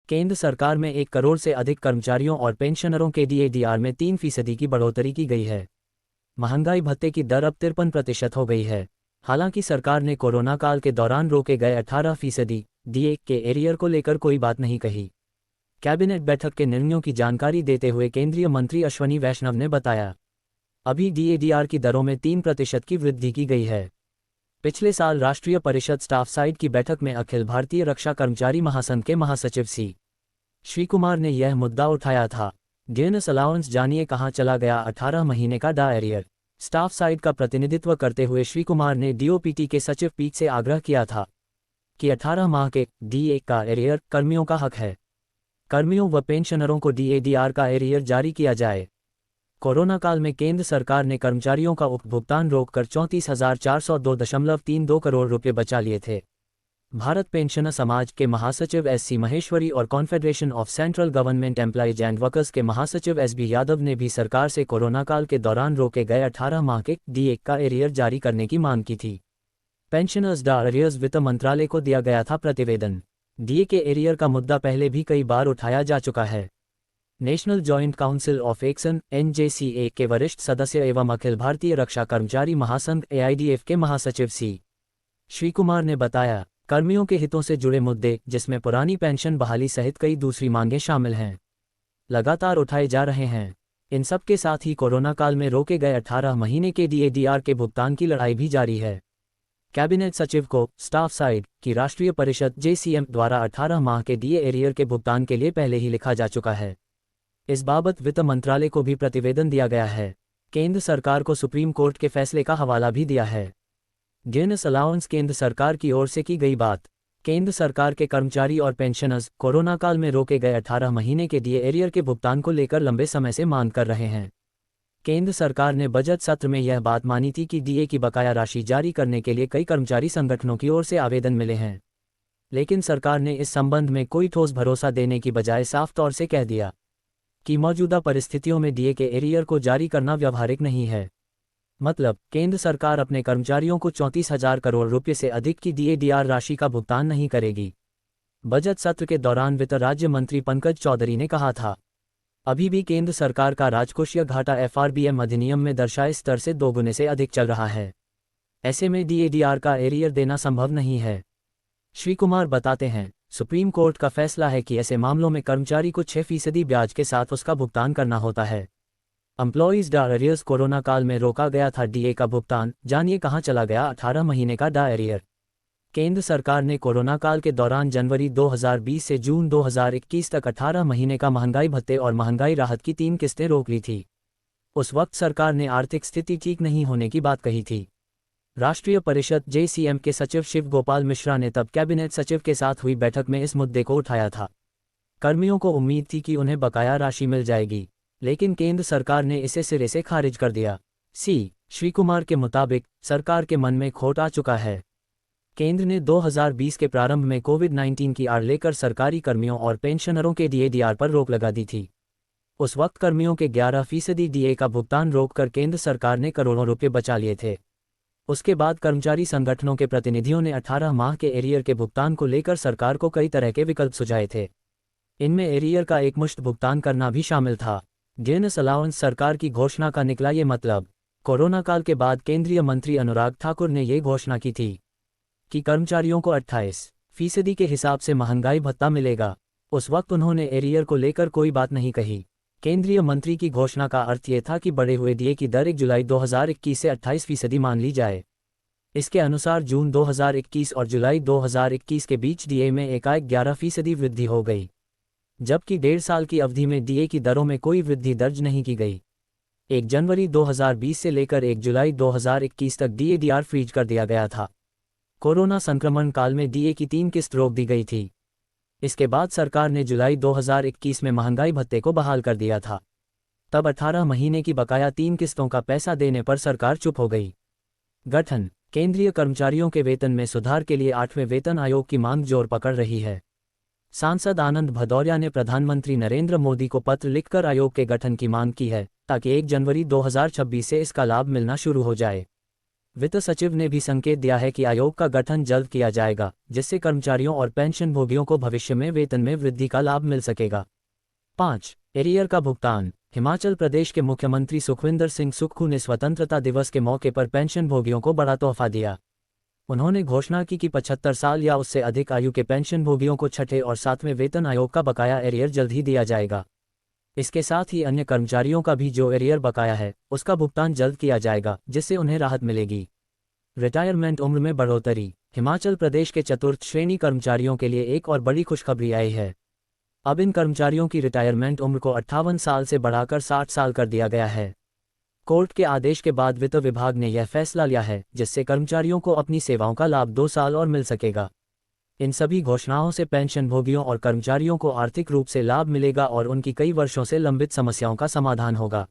केंद्र सरकार में 1 करोड़ से अधिक कर्मचारियों और पेंशनरों के डीएडीआर में 3% की बढ़ोतरी की गई है। महंगाई भत्ते की दर अब 53% हो गई है। हालांकि सरकार ने कोरोना काल के दौरान रोके गए 18% डीए के एरियर को लेकर कोई बात नहीं कही। कैबिनेट बैठक के निर्णयों की जानकारी देते हुए केंद्रीय मंत्री अश्वनी वैष्णव ने बताया, अभी डीएडीआर की दरों में 3% की वृद्धि की गई है। पिछले साल राष्ट्रीय परिषद स्टाफ साइड की बैठक में अखिल भारतीय रक्षा कर्मचारी महासंघ के महासचिव सी श्री कुमार ने यह मुद्दा उठाया था। गियर्नेस अलाउंस जानिए कहां चला गया 18 महीने का एरियर। स्टाफ साइड का प्रतिनिधित्व करते हुए श्री कुमार ने डीओपीटी के सचिव पीठ से आग्रह किया था कि 18 माह के डीए का एरियर कर्मियों का हक है। कर्मियों व पेंशनरों को डीएडीआर का एरियर जारी किया जाए। कोरोना काल में केंद्र सरकार ने कर्मचारियों का उपभुगतान रोककर 34,402.32 करोड़ रुपये बचा लिए थे। भारत पेंशनर समाज के महासचिव एस.सी. महेश्वरी और confederation of central government employees and workers के महासचिव एस.बी. यादव ने भी सरकार से कोरोना काल के दौरान रोके गए 18 माह के डीए का एरियर जारी करने की मांग की थी। पेंशनर्स एरियर्स वित्त मंत्रालय को दिया गया था प्रतिवेदन। डीए के एरियर का मुद्दा पहले भी कई बार उठाया जा चुका है। National joint council of action (NJCA) के वरिष्ठ सदस्य एवं अखिल भारतीय रक्षा कर्मचारी महासंघ (AIDF) के महासचिव सी श्री कुमार ने बताया, कर्मियों के हितों से जुड़े मुद्दे, जिसमें पुरानी पेंशन बहाली सहित कई दूसरी मांगें शामिल हैं, लगातार उठाए जा रहे हैं। इन सब के साथ ही कोरोना काल में रोके गए 18 महीने के डीएडीआर के भुगतान की लड़ाई भी जारी है। कैबिनेट सचिव को स्टाफ साइड की राष्ट्रीय परिषद JCM द्वारा 18 माह के डीए एरियर के भुगतान के लिए पहले ही लिखा जा चुका है। इस बाबत वित्त मंत्रालय को भी प्रतिवेदन दिया गया है। केंद्र सरकार को सुप्रीम कोर्ट के फैसले का हवाला भी दिया है। गियर्नेस अलाउंस केंद्र सरकार की ओर से की गई बात। केंद्र सरकार के कर्मचारी और पेंशनर्स कोरोना काल में रोके गए 18 महीने के डीए एरियर के भुगतान को लेकर लंबे समय से मांग कर रहे हैं। केंद्र सरकार ने बजट सत्र में यह बात मानी थी कि डीए की बकाया राशि जारी करने के लिए कई कर्मचारी संगठनों की ओर से आवेदन मिले हैं, लेकिन सरकार ने इस संबंध में कोई ठोस भरोसा देने की बजाय साफ तौर से कह दिया कि मौजूदा परिस्थितियों में डीए के एरियर को जारी करना व्यावहारिक नहीं है। मतलब, केंद्र सरकार अपने कर्मचारियों को 34,000 करोड़ रुपये से अधिक की डीएडीआर राशि का भुगतान नहीं करेगी। बजट सत्र के दौरान वित्त राज्य मंत्री पंकज चौधरी ने कहा था, अभी भी केंद्र सरकार का राजकोषीय घाटा FRBM अधिनियम में दर्शाए स्तर से 2 गुने से अधिक चल रहा है। ऐसे में डीएडीआर का एरियर देना संभव नहीं है। श्री कुमार बताते हैं, सुप्रीम कोर्ट का फैसला है कि ऐसे मामलों में कर्मचारी को 6% ब्याज के साथ उसका भुगतान करना होता है। एम्प्लॉइज एरियर्स कोरोना काल में रोका गया था डीए का भुगतान, जानिए कहां चला गया 18 महीने का एरियर। केंद्र सरकार ने कोरोना काल के दौरान जनवरी 2020 से जून 2021 तक 18 महीने का महंगाई भत्ते और महंगाई राहत की 3 किस्तें रोक ली थी। उस वक्त सरकार ने आर्थिक स्थिति ठीक नहीं होने की बात कही थी। राष्ट्रीय परिषद JCM के सचिव शिव गोपाल मिश्रा ने तब कैबिनेट सचिव के साथ हुई बैठक में इस मुद्दे को उठाया था। कर्मियों को उम्मीद थी कि उन्हें बकाया राशि मिल जाएगी, लेकिन केंद्र सरकार ने इसे सिरे से खारिज कर दिया। श्री कुमार के मुताबिक सरकार के मन में खोट आ चुका है। केंद्र ने 2020 के प्रारंभ में कोविड-19 की आड़ लेकर सरकारी कर्मियों और पेंशनरों के डीएडीआर पर रोक लगा दी थी। उस वक्त कर्मियों के 11% डीए का भुगतान रोककर केंद्र सरकार ने करोड़ों रुपये बचा लिए थे। उसके बाद कर्मचारी संगठनों के प्रतिनिधियों ने 18 माह के एरियर के भुगतान को लेकर सरकार को कई तरह के विकल्प सुझाए थे। इनमें एरियर का एकमुश्त भुगतान करना भी शामिल था। गियर्नेस अलाउंस सरकार की घोषणा का निकला ये मतलब। कोरोना काल के बाद केंद्रीय मंत्री अनुराग ठाकुर ने ये घोषणा की थी कि कर्मचारियों को 28% के हिसाब से महंगाई भत्ता मिलेगा। उस वक्त उन्होंने एरियर को लेकर कोई बात नहीं कही। केंद्रीय मंत्री की घोषणा का अर्थ ये था कि बढ़े हुए डीए की दर 1 जुलाई 2021 से 28% मान ली जाए। इसके अनुसार जून 2021 और जुलाई 2021 के बीच डीए में एकाएक 11% वृद्धि हो गई, जबकि 1.5 साल की अवधि में डीए की दरों में कोई वृद्धि दर्ज नहीं की गई। 1 जनवरी 2020 से लेकर 1 जुलाई 2021 तक डीएडीआर फ्रीज कर दिया गया था। कोरोना संक्रमण काल में डीए की 3 किस्त रोक दी गई थी। इसके बाद सरकार ने जुलाई 2021 में महंगाई भत्ते को बहाल कर दिया था। तब 18 महीने की बकाया 3 किस्तों का पैसा देने पर सरकार चुप हो गई। गठन केंद्रीय कर्मचारियों के वेतन में सुधार के लिए 8वें वेतन आयोग की मांग जोर पकड़ रही है। सांसद आनंद भदौरिया ने प्रधानमंत्री नरेंद्र मोदी को पत्र लिखकर आयोग के गठन की मांग की है, ताकि 1 जनवरी 2026 से इसका लाभ मिलना शुरू हो जाए। वित्त सचिव ने भी संकेत दिया है कि आयोग का गठन जल्द किया जाएगा, जिससे कर्मचारियों और पेंशनभोगियों को भविष्य में वेतन में वृद्धि का लाभ मिल सकेगा। 5. एरियर का भुगतान। हिमाचल प्रदेश के मुख्यमंत्री सुखविंदर सिंह सुक्खू ने स्वतंत्रता दिवस के मौके पर पेंशनभोगियों को बड़ा तोहफा दिया। उन्होंने घोषणा की कि 75 साल या उससे अधिक आयु के पेंशनभोगियों को छठे और 7वें वेतन आयोग का बकाया एरियर जल्द ही दिया जाएगा। इसके साथ ही अन्य कर्मचारियों का भी जो एरियर बकाया है, उसका भुगतान जल्द किया जाएगा, जिससे उन्हें राहत मिलेगी। रिटायरमेंट उम्र में बढ़ोतरी। हिमाचल प्रदेश के चतुर्थ श्रेणी कर्मचारियों के लिए एक और बड़ी खुशखबरी आई है। अब इन कर्मचारियों की रिटायरमेंट उम्र को 58 साल से बढ़ाकर 60 साल कर दिया गया है। कोर्ट के आदेश के बाद वित्त विभाग ने यह फैसला लिया है, जिससे कर्मचारियों को अपनी सेवाओं का लाभ 2 साल और मिल सकेगा। इन सभी घोषणाओं से पेंशनभोगियों और कर्मचारियों को आर्थिक रूप से लाभ मिलेगा और उनकी कई वर्षों से लंबित समस्याओं का समाधान होगा।